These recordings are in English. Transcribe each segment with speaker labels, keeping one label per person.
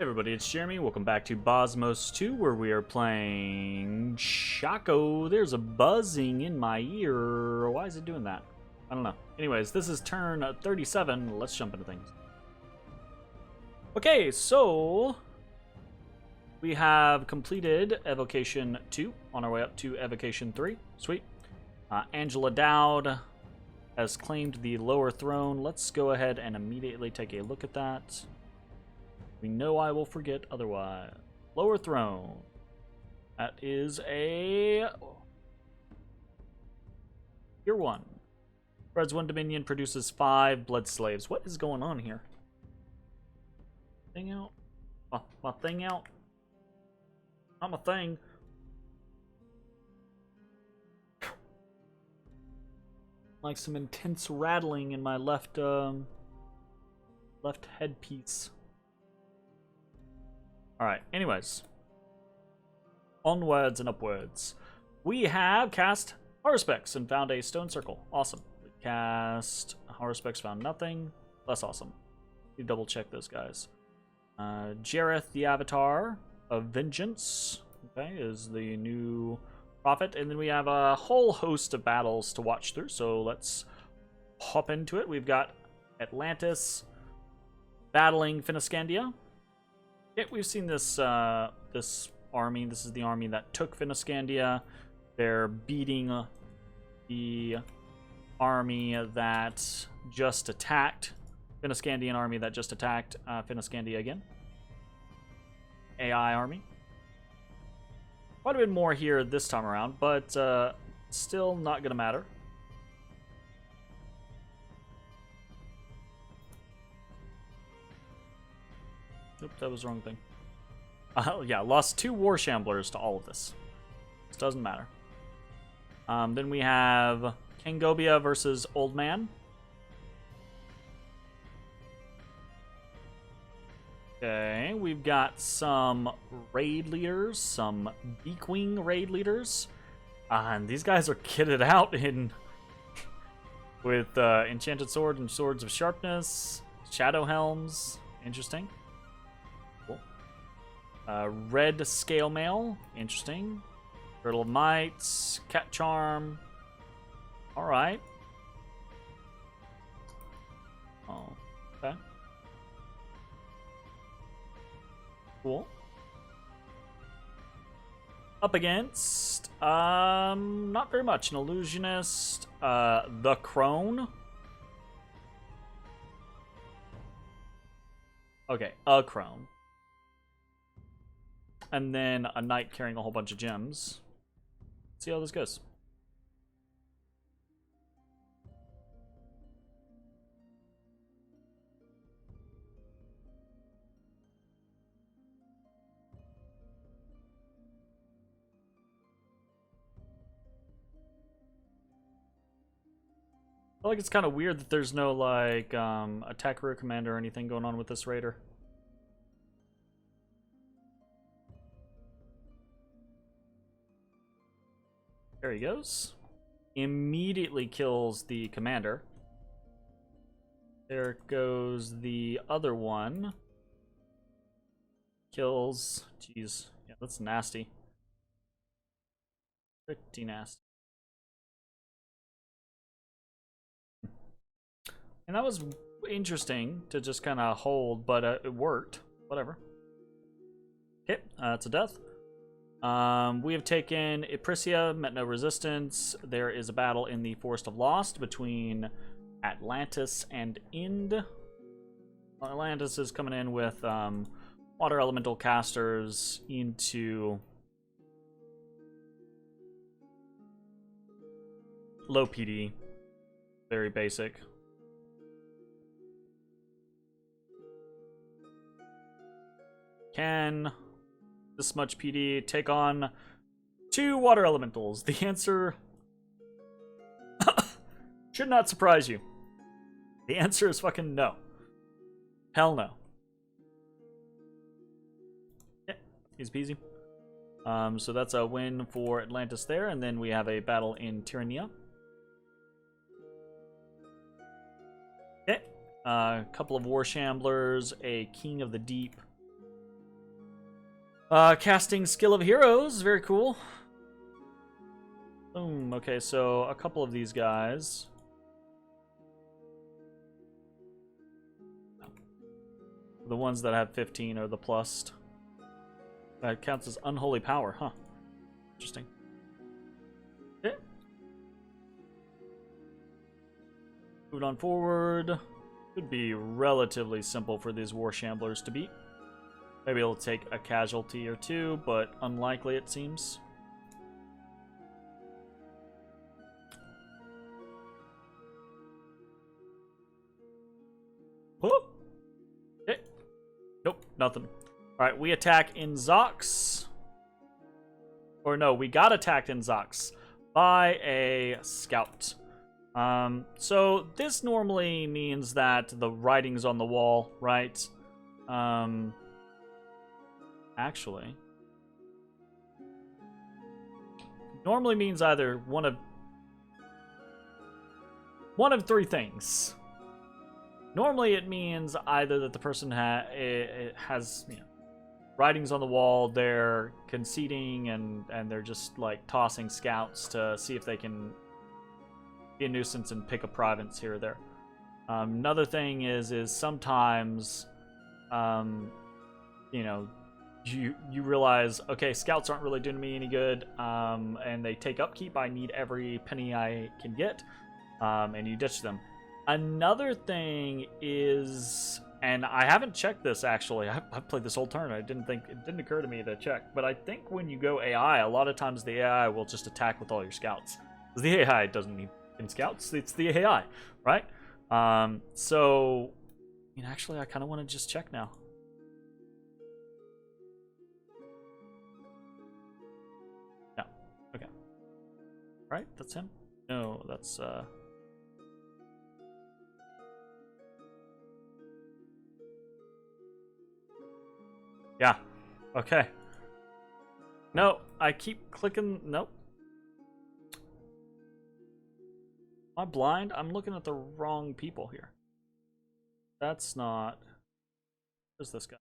Speaker 1: Everybody, it's Jeremy. Welcome back to Bosmos 2, where we are playing Shaco. There's a buzzing in my ear. Why is it doing that? I don't know. Anyways, this is turn 37. Let's jump into things. Okay, so we have completed Evocation 2 on our way up to Evocation 3. Sweet. Angela Dowd has claimed the lower throne. Let's go ahead and immediately take a look at that. We know I will forget otherwise. Lower throne. That is a Tier 1. Spreads 1 dominion, produces 5 blood slaves. What is going on here? Thing out? My thing out? Not my thing. Like some intense rattling in my left headpiece. Alright, anyways. Onwards and upwards. We have cast Haruspex and found a stone circle. Awesome. We cast Haruspex, found nothing. Less awesome. We double check those guys. Jareth, the Avatar of Vengeance, okay, is the new prophet. And then we have a whole host of battles to watch through, so let's hop into it. We've got Atlantis battling Finiscandia. Yeah, we've seen this this army. This is the army that took Finiscandia. They're beating the army that just attacked. Finiscandian army that just attacked Finiscandia again. AI army. Quite a bit more here this time around, but still not going to matter. Oops, that was the wrong thing. Yeah, lost 2 War Shamblers to all of this. This doesn't matter. Then we have Kangobia versus Old Man. Okay, we've got some raid leaders, some Beakwing raid leaders. And these guys are kitted out in with Enchanted Sword and Swords of Sharpness, Shadow Helms. Interesting. Red Scale Mail, interesting. Turtle of Might, Cat Charm. Alright. Oh, okay. Cool. Up against, not very much. An Illusionist, the Crone. Okay, a Crone. And then a knight carrying a whole bunch of gems. Let's see how this goes. I feel like it's kind of weird that there's no, like, attack career commander or anything going on with this raider. There he goes. Immediately kills the commander. There goes the other one. Kills. Jeez. Yeah, that's nasty. Pretty nasty. And that was interesting to just kind of hold, but it worked. Whatever. Okay, that's a death. We have taken Iprisia, met no resistance. There is a battle in the Forest of Lost between Atlantis and Ind. Atlantis is coming in with water elemental casters into low PD. Very basic. Can this much PD take on 2 water elementals? The answer should not surprise you. The answer is fucking no. Hell no. Yeah, easy peasy. So that's a win for Atlantis there, and then we have a battle in Tyrannia. Okay, a couple of War Shamblers, a King of the Deep, Casting Skill of Heroes, very cool. Boom. Okay, so a couple of these guys. The ones that have 15 are the plus. That counts as unholy power, huh? Interesting. Okay. Moving on forward. Could be relatively simple for these War Shamblers to beat. Maybe it'll take a casualty or two, but unlikely it seems. Oh! Okay. Nope, nothing. Alright, we attack in Zox. Or no, we got attacked in Zox by a scout. So this normally means that the writing's on the wall, right? Actually, normally means either one of three things. Normally it means either that the person has writings on the wall, they're conceding, and they're just like tossing scouts to see if they can be a nuisance and pick a province here or there. Another thing is sometimes, you realize, okay, scouts aren't really doing me any good, and they take upkeep. I need every penny I can get, and you ditch them. Another thing is, and I haven't checked this actually. I've played this whole turn. It didn't occur to me to check, but I think when you go AI, a lot of times the AI will just attack with all your scouts. Because the AI doesn't need scouts. It's the AI, right? So, actually, I kind of want to just check now. No. Okay. Right? That's him? No, that's, yeah. Okay. No, I keep clicking. Nope. Am I blind? I'm looking at the wrong people here. That's not... Where's this guy?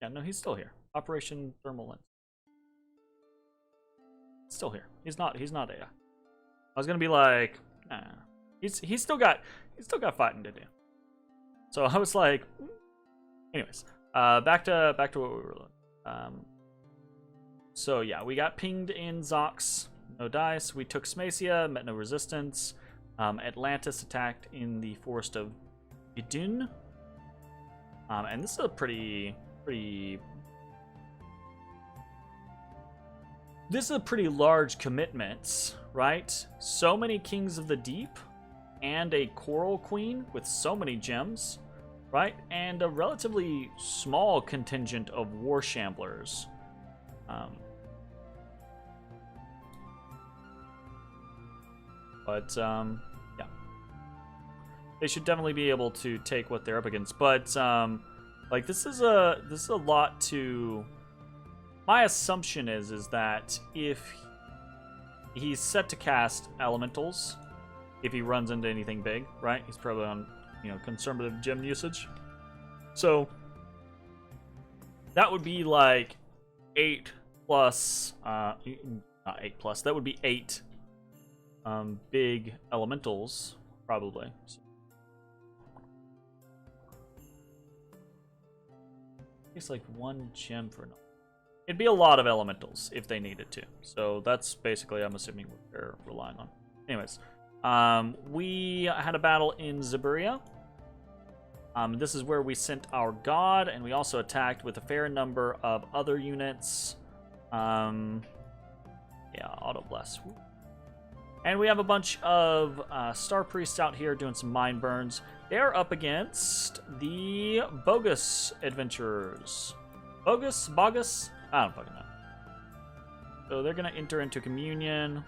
Speaker 1: Yeah, no, he's still here. Operation Thermal Lens. Still here. He's not AI. I was gonna be like, nah. He's still got fighting to do. So I was like, anyways. Back to what we were looking. So yeah, we got pinged in Zox, no dice. We took Smacia, met no resistance. Atlantis attacked in the Forest of Idun. And this is a pretty large commitment, right? So many Kings of the Deep and a Coral Queen with so many gems. Right, and a relatively small contingent of War Shamblers. Yeah, they should definitely be able to take what they're up against. But like this is a lot to. My assumption is that if he's set to cast elementals, if he runs into anything big, right, he's probably on conservative gem usage. So that would be like 8 plus, not 8 plus, that would be 8 big elementals, probably. It's like 1 gem for no. It'd be a lot of elementals if they needed to. So that's basically, I'm assuming, what they're relying on. Anyways, we had a battle in Zaburia. This is where we sent our god, and we also attacked with a fair number of other units. Yeah, auto bless. And we have a bunch of Star Priests out here doing some mine burns. They're up against the Bogus Adventurers. Bogus? I don't fucking know. So they're gonna enter into communion.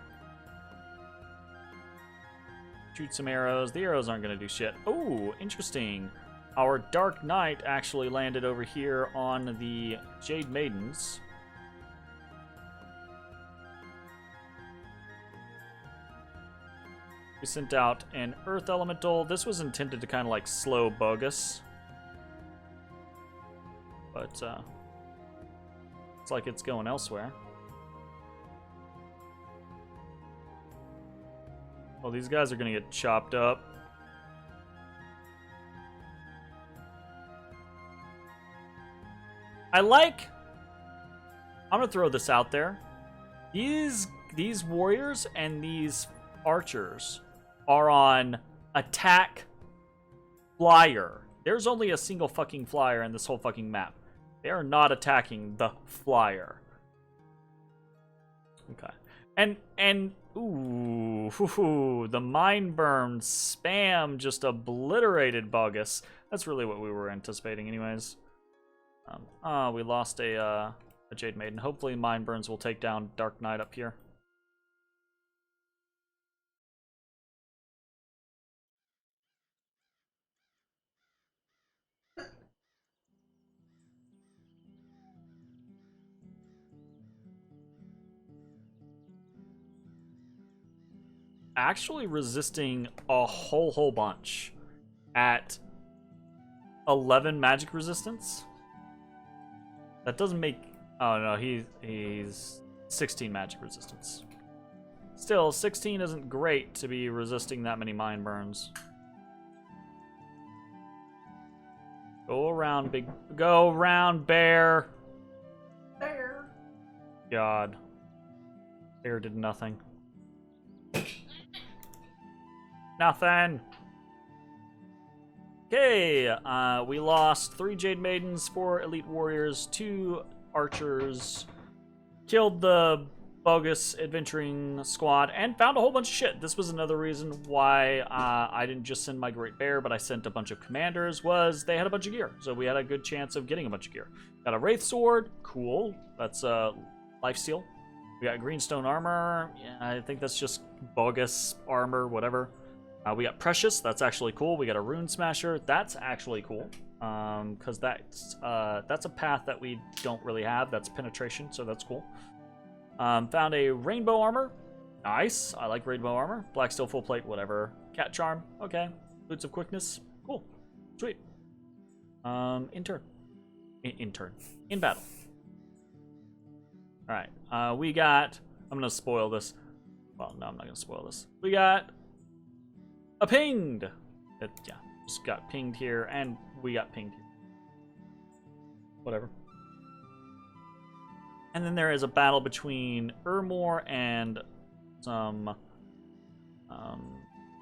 Speaker 1: Shoot some arrows. The arrows aren't gonna do shit. Oh, interesting. Our Dark Knight actually landed over here on the Jade Maidens. We sent out an Earth Elemental. This was intended to kind of like slow Bogus. But, It's like it's going elsewhere. Well, these guys are gonna get chopped up. I'm gonna throw this out there. These warriors and these archers are on attack flyer. There's only a single fucking flyer in this whole fucking map. They are not attacking the flyer. Okay. And ooh, the mine burn spam just obliterated Bogus. That's really what we were anticipating anyways. We lost a Jade Maiden. Hopefully Mine Burns will take down Dark Knight up here. Actually resisting a whole bunch at 11 magic resistance. That doesn't make... Oh no, he's 16 magic resistance. Still, 16 isn't great to be resisting that many mine burns. Go around, go around, bear.
Speaker 2: Bear.
Speaker 1: God. Bear did nothing. Nothing. Okay, we lost 3 Jade Maidens, 4 Elite Warriors, 2 Archers, killed the bogus adventuring squad, and found a whole bunch of shit. This was another reason why I didn't just send my Great Bear, but I sent a bunch of commanders, was they had a bunch of gear. So we had a good chance of getting a bunch of gear. Got a Wraith Sword, cool. That's Lifesteal. We got Greenstone Armor, yeah, I think that's just bogus armor, whatever. We got Precious, that's actually cool. We got a Rune Smasher, that's actually cool. Because that's a path that we don't really have. That's Penetration, so that's cool. Found a Rainbow Armor. Nice, I like Rainbow Armor. Black Steel Full Plate, whatever. Cat Charm, okay. Boots of Quickness, cool. Sweet. In battle. Alright, we got... I'm gonna spoil this. Well, no, I'm not gonna spoil this. We got... a pinged! Yeah, just got pinged here, and we got pinged here. Whatever. And then there is a battle between Urmor and some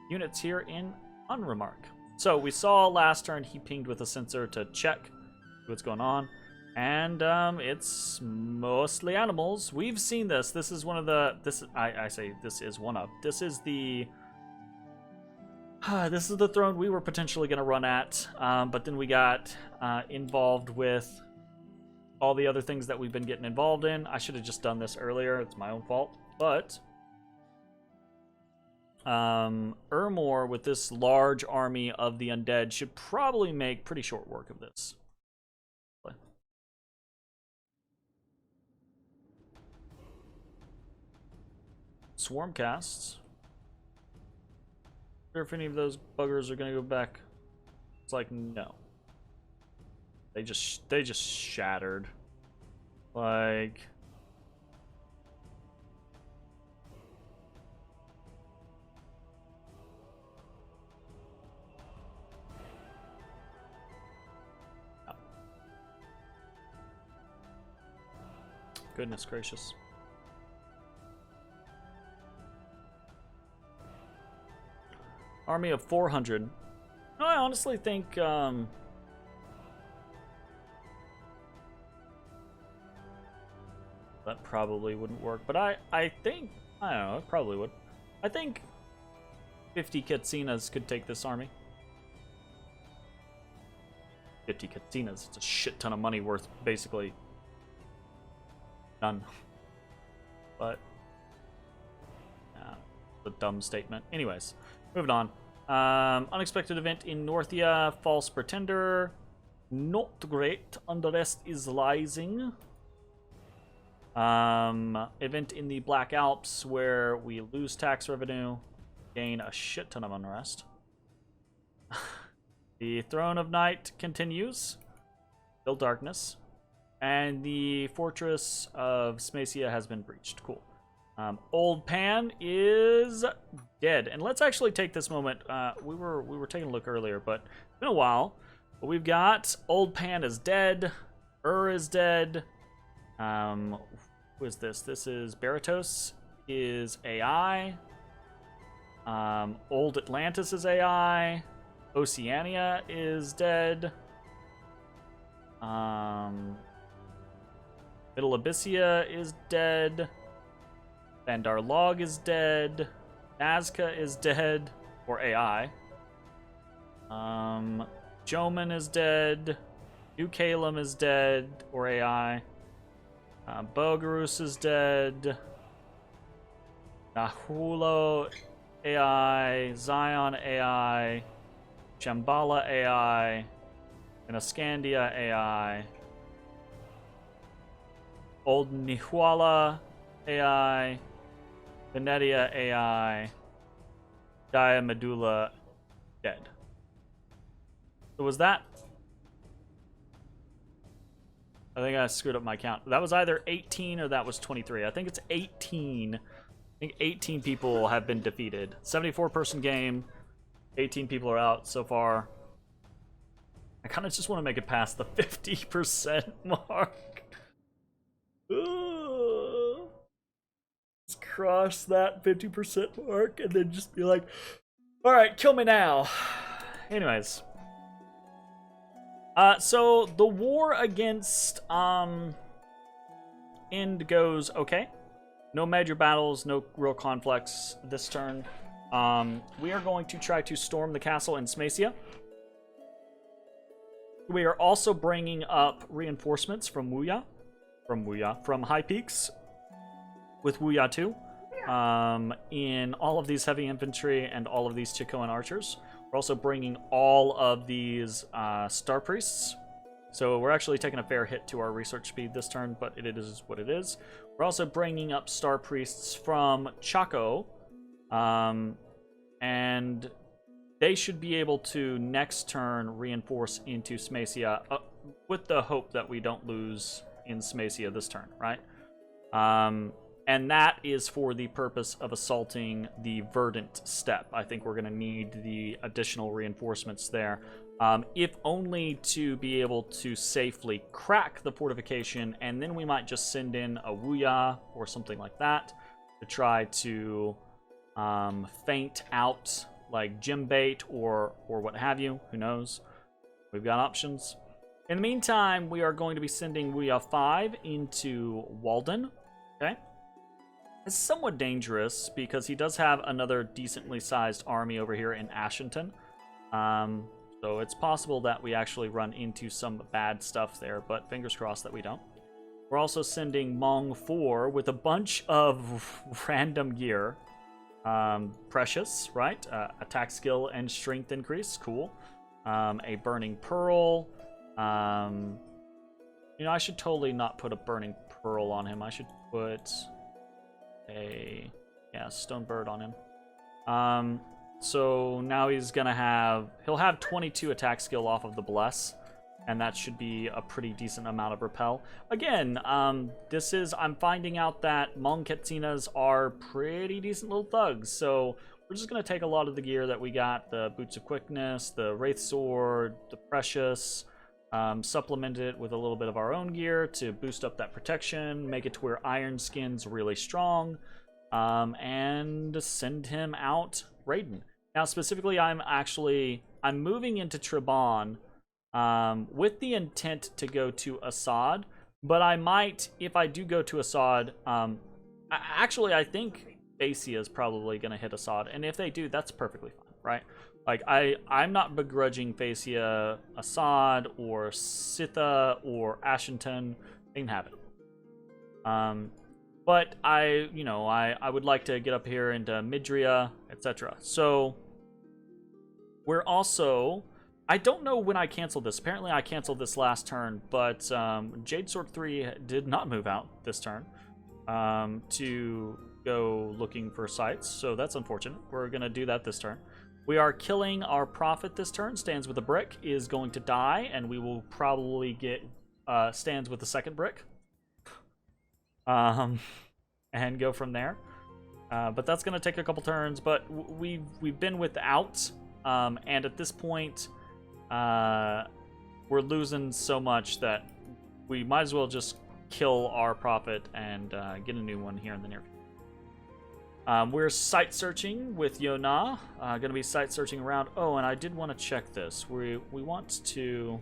Speaker 1: units here in Unremark. So we saw last turn he pinged with a sensor to check what's going on. And it's mostly animals. We've seen this. This is one of the... I say this is one of. This is the... this is the throne we were potentially going to run at, but then we got involved with all the other things that we've been getting involved in. I should have just done this earlier. It's my own fault. But Urmor, with this large army of the undead, should probably make pretty short work of this. Swarm casts. If any of those buggers are gonna go back. It's like, no. They just shattered. Like... Oh. Goodness gracious. Army of 400. No, I honestly think that probably wouldn't work, but I think, I don't know, it probably would. I think 50 Katsinas could take this army. 50 Katsinas, it's a shit ton of money worth basically none. But a dumb statement. Anyways. Moving on. Unexpected event in Northia. False Pretender. Not great. Unrest is rising. Event in the Black Alps where we lose tax revenue. Gain a shit ton of unrest. The Throne of Night continues. Still darkness. And the fortress of Smacia has been breached. Cool. Old Pan is dead. And let's actually take this moment. We were taking a look earlier, but it's been a while. But we've got Old Pan is dead. Is dead. Who is this? This is Baratos is AI. Old Atlantis is AI. Oceania is dead. Middle Abyssia is dead. Bandar Log is dead. Nazca is dead, or AI. Joman is dead. New Kalem is dead, or AI. Bogarus is dead. Nahulo AI. Zion AI. Shambhala AI. And Ascandia AI. Old Nihuala AI. Venetia AI. Dia Medulla dead. So was that? I think I screwed up my count. That was either 18 or that was 23. I think it's 18. I think 18 people have been defeated. 74-person game. 18 people are out so far. I kind of just want to make it past the 50% mark. Just cross that 50% mark and then just be like, all right, kill me now. Anyways. So the war against Ind goes okay. No major battles, no real conflicts this turn. We are going to try to storm the castle in Smacia. We are also bringing up reinforcements from Wuya. From High Peaks with Wuya 2. In all of these heavy infantry and all of these Chikoan archers. We're also bringing all of these Star Priests. So we're actually taking a fair hit to our research speed this turn, but it is what it is. We're also bringing up Star Priests from Chaco. And they should be able to, next turn, reinforce into Smacia with the hope that we don't lose in Smacia this turn, right? And that is for the purpose of assaulting the Verdant Steppe. I think we're going to need the additional reinforcements there. If only to be able to safely crack the fortification, and then we might just send in a Wuya or something like that to try to feint out like Jimbait or what have you. Who knows? We've got options. In the meantime, we are going to be sending Wuya 5 into Walden. Okay? It's somewhat dangerous because he does have another decently sized army over here in Ashington. So it's possible that we actually run into some bad stuff there, but fingers crossed that we don't. We're also sending Mong 4 with a bunch of random gear. Precious, right? Attack skill and strength increase, cool. A burning pearl. You know, I should totally not put a burning pearl on him. I should put a stone bird on him. So now he'll have 22 attack skill off of the bless, and that should be a pretty decent amount of repel. Again, I'm finding out that Hmong Ketsinas are pretty decent little thugs, so we're just gonna take a lot of the gear that we got, the Boots of Quickness, the Wraith Sword, the Precious, supplement it with a little bit of our own gear to boost up that protection, make it to where Iron Skin's really strong, and send him out raiding. Now, specifically, I'm moving into Trebon with the intent to go to Assad, but I might, if I do go to Assad, I think Basia is probably going to hit Assad, and if they do, that's perfectly fine, right? Like, I'm not begrudging Basia, Assad, or Sitha, or Ashington. They can have it. But I would like to get up here into Midria, etc. So, we're also... I don't know when I canceled this. Apparently I canceled this last turn, but Jade Sword 3 did not move out this turn to go looking for sites, so that's unfortunate. We're going to do that this turn. We are killing our prophet this turn. Stands with a brick, is going to die, and we will probably get stands with the second brick. And go from there. But that's going to take a couple turns. But we've been without, and at this point, we're losing so much that we might as well just kill our prophet and get a new one here in the near future. We're site searching with Yona. Going to be site searching around. Oh, and I did want to check this. We want to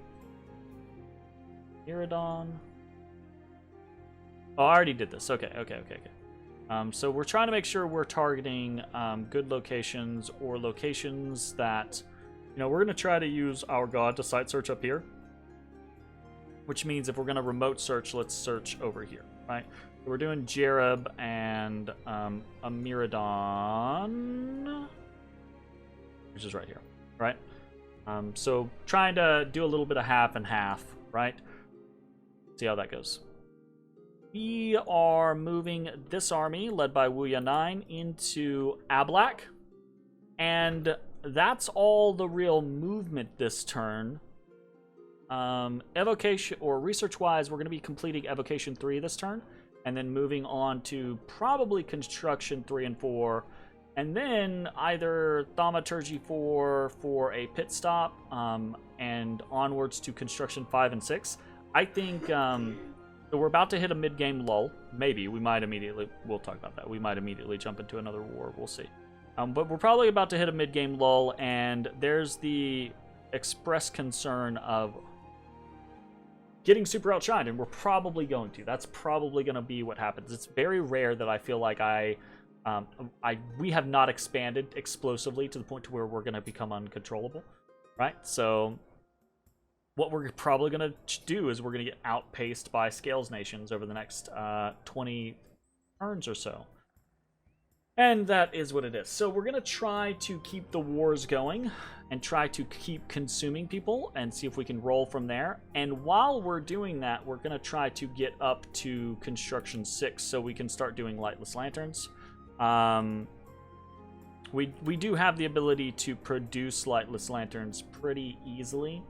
Speaker 1: Iridon. Oh, I already did this. Okay. So we're trying to make sure we're targeting good locations or locations that, we're going to try to use our god to site search up here. Which means if we're going to remote search, let's search over here, right? So we're doing Jereb and Amiradon, which is right here, right? So trying to do a little bit of half and half, right? See how that goes. We are moving this army, led by Wuya 9, into Ablak. And that's all the real movement this turn. Evocation, or research-wise, we're going to be completing Evocation 3 this turn. And then moving on to probably Construction 3 and 4. And then either Thaumaturgy 4 for a pit stop, and onwards to Construction 5 and 6. I think... So we're about to hit a mid-game lull. Maybe. We'll talk about that. We might immediately jump into another war. We'll see. But we're probably about to hit a mid-game lull, and there's the express concern of getting super outshined, and we're probably going to. That's probably going to be what happens. It's very rare that I feel like we have not expanded explosively to the point to where we're going to become uncontrollable, right? So... what we're probably going to do is we're going to get outpaced by Scales nations over the next 20 turns or so. And that is what it is. So we're going to try to keep the wars going and try to keep consuming people and see if we can roll from there. And while we're doing that, we're going to try to get up to Construction 6 so we can start doing Lightless Lanterns. We do have the ability to produce Lightless Lanterns pretty easily.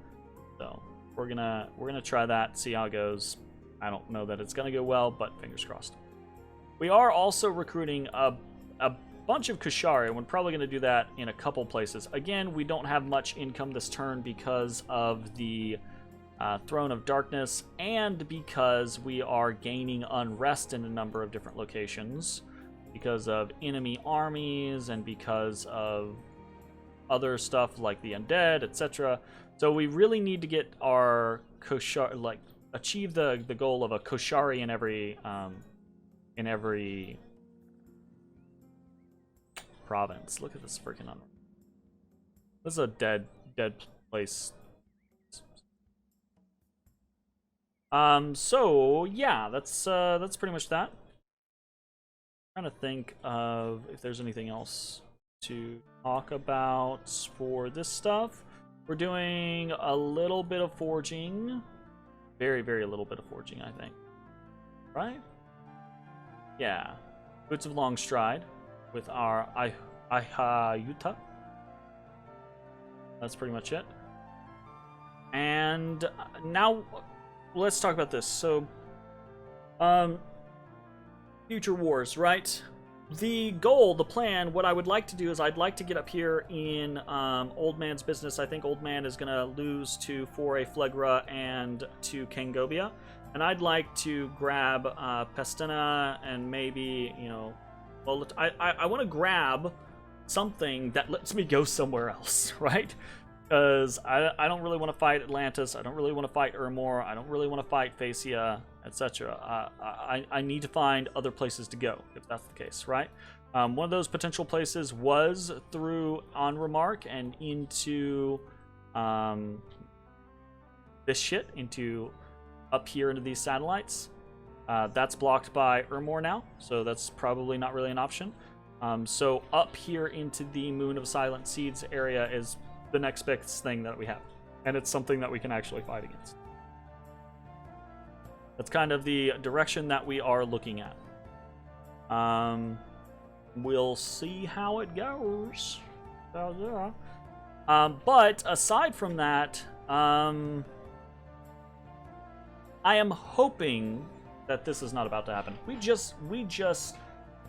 Speaker 1: So we're gonna try that, see how it goes. I don't know that it's gonna go well, but fingers crossed. We are also recruiting a bunch of Kushari, and we're probably gonna do that in a couple places. Again, we don't have much income this turn because of the Throne of Darkness, and because we are gaining unrest in a number of different locations, because of enemy armies and because of other stuff like the undead, etc. So we really need to get our Koshari, achieve the goal of a Koshari in every province. Look at this freaking number. This is a dead place. So yeah, that's pretty much that. I'm trying to think of if there's anything else to talk about for this stuff. We're doing a little bit of forging. Very, very little bit of forging, I think. Right? Yeah. Boots of Long Stride with our Ihayuta. That's pretty much it. And now let's talk about this. So, future wars, right? The goal, the plan, what I would like to do is I'd like to get up here in Old Man's business. I think Old Man is going to lose to Foray Phlegra and to Kangobia. And I'd like to grab Pestina and maybe, well, I want to grab something that lets me go somewhere else, right? Because I don't really want to fight Atlantis. I don't really want to fight Urmor. I don't really want to fight Phasia, etc. I need to find other places to go, if that's the case, right? One of those potential places was through Onremark and into this shit, into up here into these satellites. That's blocked by Urmor now, so that's probably not really an option. So up here into the Moon of Silent Seeds area is the next best thing that we have, and it's something that we can actually fight against. That's kind of the direction that we are looking at. We'll see how it goes. But aside from that, I am hoping that this is not about to happen. We just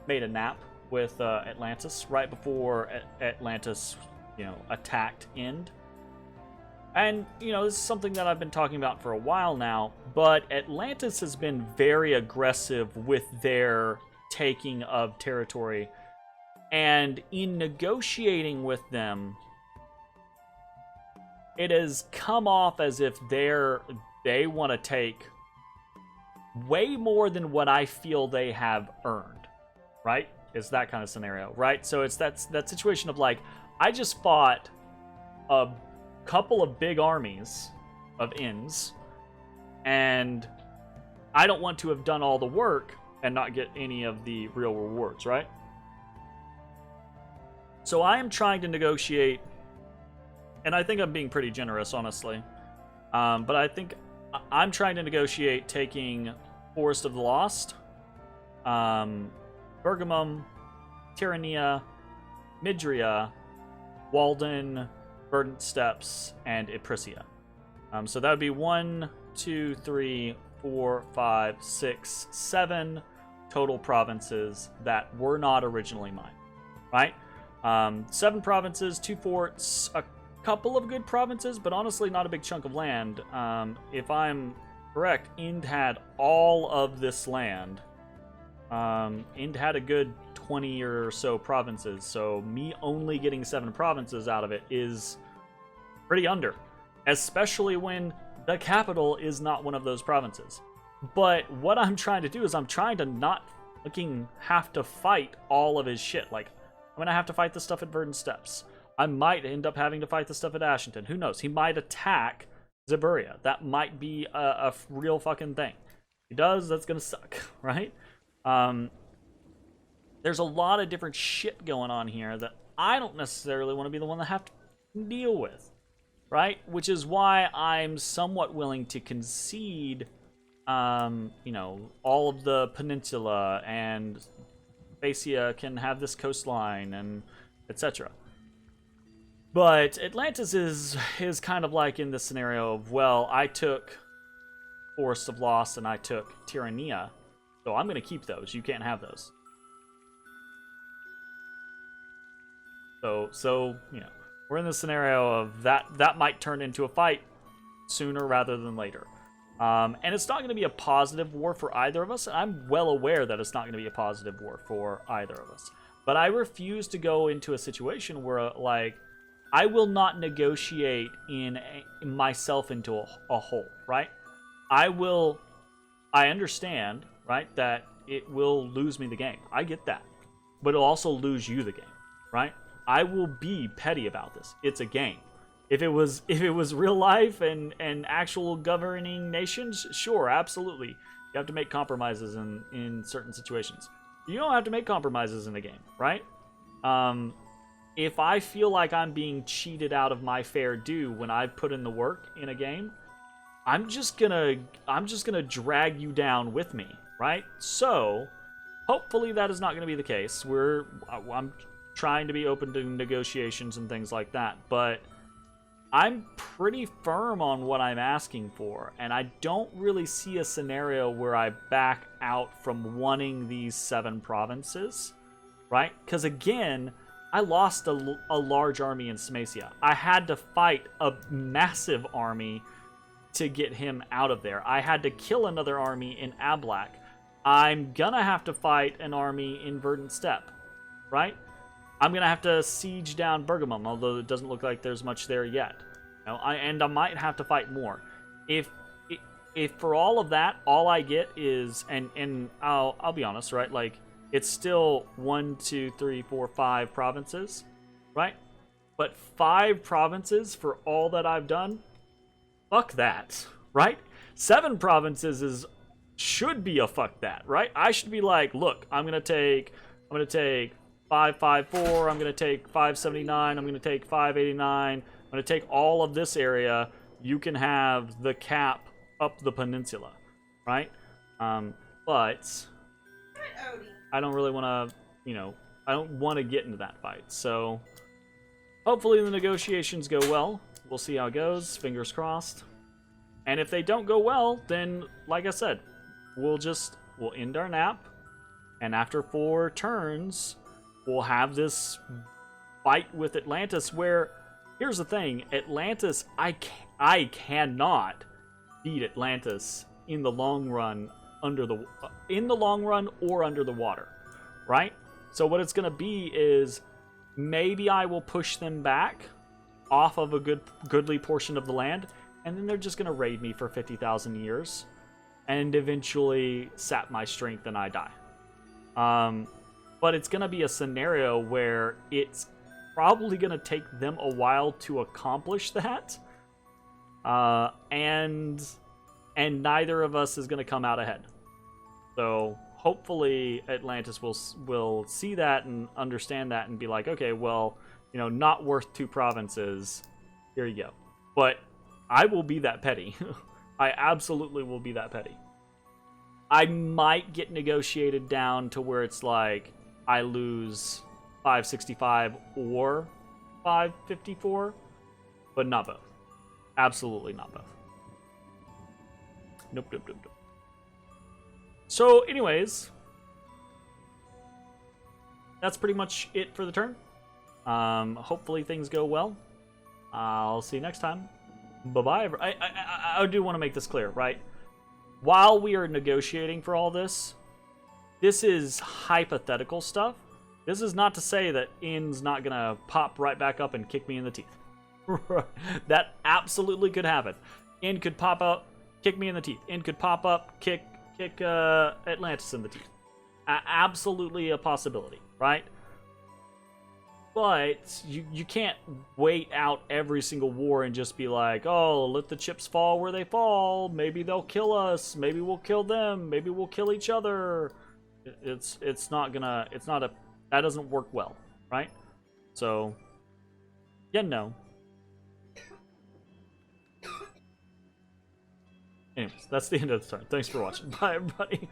Speaker 1: made a nap with Atlantis right before Atlantis, attacked End. And, this is something that I've been talking about for a while now, but Atlantis has been very aggressive with their taking of territory. And in negotiating with them, it has come off as if they want to take way more than what I feel they have earned, right? It's that kind of scenario, right? So it's that situation of like, I just fought a couple of big armies of Ends, and I don't want to have done all the work and not get any of the real rewards, right? So I am trying to negotiate, and I think I'm being pretty generous, honestly. But I think I'm trying to negotiate taking Forest of the Lost, Bergamum, Tyrannia, Midria, Walden, Verdant Steppes, and Yprysia. So that would be 1, 2, 3, 4, 5, 6, 7 total provinces that were not originally mine, right? 7 provinces, 2 forts, a couple of good provinces, but honestly not a big chunk of land. If I'm correct, Ind had all of this land. Ind had a good 20 or so provinces, so me only getting 7 provinces out of it is pretty under, especially when the capital is not one of those provinces. But what I'm trying to do is I'm trying to not fucking have to fight all of his shit. Like, I'm gonna have to fight the stuff at Verdant Steppes. I might end up having to fight the stuff at Ashington. Who knows? He might attack Zaburia. That might be a real fucking thing. If he does, that's gonna suck, right? There's a lot of different shit going on here that I don't necessarily want to be the one that have to deal with, right? Which is why I'm somewhat willing to concede, all of the peninsula, and Phaeacia can have this coastline, and etc. But Atlantis is kind of like in this scenario of, well, I took Forest of Lost and I took Tyrannia, so I'm going to keep those. You can't have those. So we're in the scenario of that might turn into a fight sooner rather than later. And it's not going to be a positive war for either of us. I'm well aware that it's not going to be a positive war for either of us. But I refuse to go into a situation where, like, I will not negotiate myself into a hole, right? I understand, right, that it will lose me the game. I get that. But it'll also lose you the game, right? I will be petty about this. It's a game. If it was real life and actual governing nations, sure, absolutely. You have to make compromises in certain situations. You don't have to make compromises in a game, right? If I feel like I'm being cheated out of my fair due when I put in the work in a game, I'm just gonna drag you down with me, right? So, hopefully that is not gonna be the case. I'm trying to be open to negotiations and things like that, but I'm pretty firm on what I'm asking for, and I don't really see a scenario where I back out from wanting these 7 provinces, right? Because again, I lost a large army in Smacia. I had to fight a massive army to get him out of there. I had to kill another army in Ablak. I'm gonna have to fight an army in Verdant Steppe, right? I'm gonna have to siege down Bergamum, although it doesn't look like there's much there yet. And I might have to fight more. If for all of that, all I get is, and I'll be honest, right? Like, it's still 1, 2, 3, 4, 5 provinces, right? But 5 provinces for all that I've done? Fuck that, right? 7 provinces should be a fuck that, right? I should be like, look, I'm gonna take 554, I'm gonna take 579, I'm gonna take 589, I'm gonna take all of this area. You can have the cap up the peninsula, right? But I don't really want to, I don't want to get into that fight. So hopefully the negotiations go well. We'll see how it goes. Fingers crossed. And if they don't go well, then, like I said, we'll end our nap, and after 4 turns, we'll have this fight with Atlantis where, here's the thing, Atlantis, I cannot beat Atlantis in the long run or under the water, right? So what it's going to be is maybe I will push them back off of a goodly portion of the land, and then they're just going to raid me for 50,000 years and eventually sap my strength and I die. But it's going to be a scenario where it's probably going to take them a while to accomplish that. And neither of us is going to come out ahead. So hopefully Atlantis will see that and understand that and be like, okay, well, you know, not worth 2 provinces. Here you go. But I will be that petty. I absolutely will be that petty. I might get negotiated down to where it's like I lose 565 or 554, but not both. Absolutely not both. Nope. So, anyways, that's pretty much it for the turn. Hopefully things go well. I'll see you next time. Bye-bye. I do want to make this clear, right? While we are negotiating for all this, this is hypothetical stuff. This is not to say that In's not going to pop right back up and kick me in the teeth. That absolutely could happen. In could pop up, kick me in the teeth. In could pop up, kick Atlantis in the teeth. Absolutely a possibility, right? But you can't wait out every single war and just be like, oh, let the chips fall where they fall. Maybe they'll kill us. Maybe we'll kill them. Maybe we'll kill each other. That doesn't work well, right? So, yeah, no. Anyways, that's the end of the turn. Thanks for watching. Bye, everybody.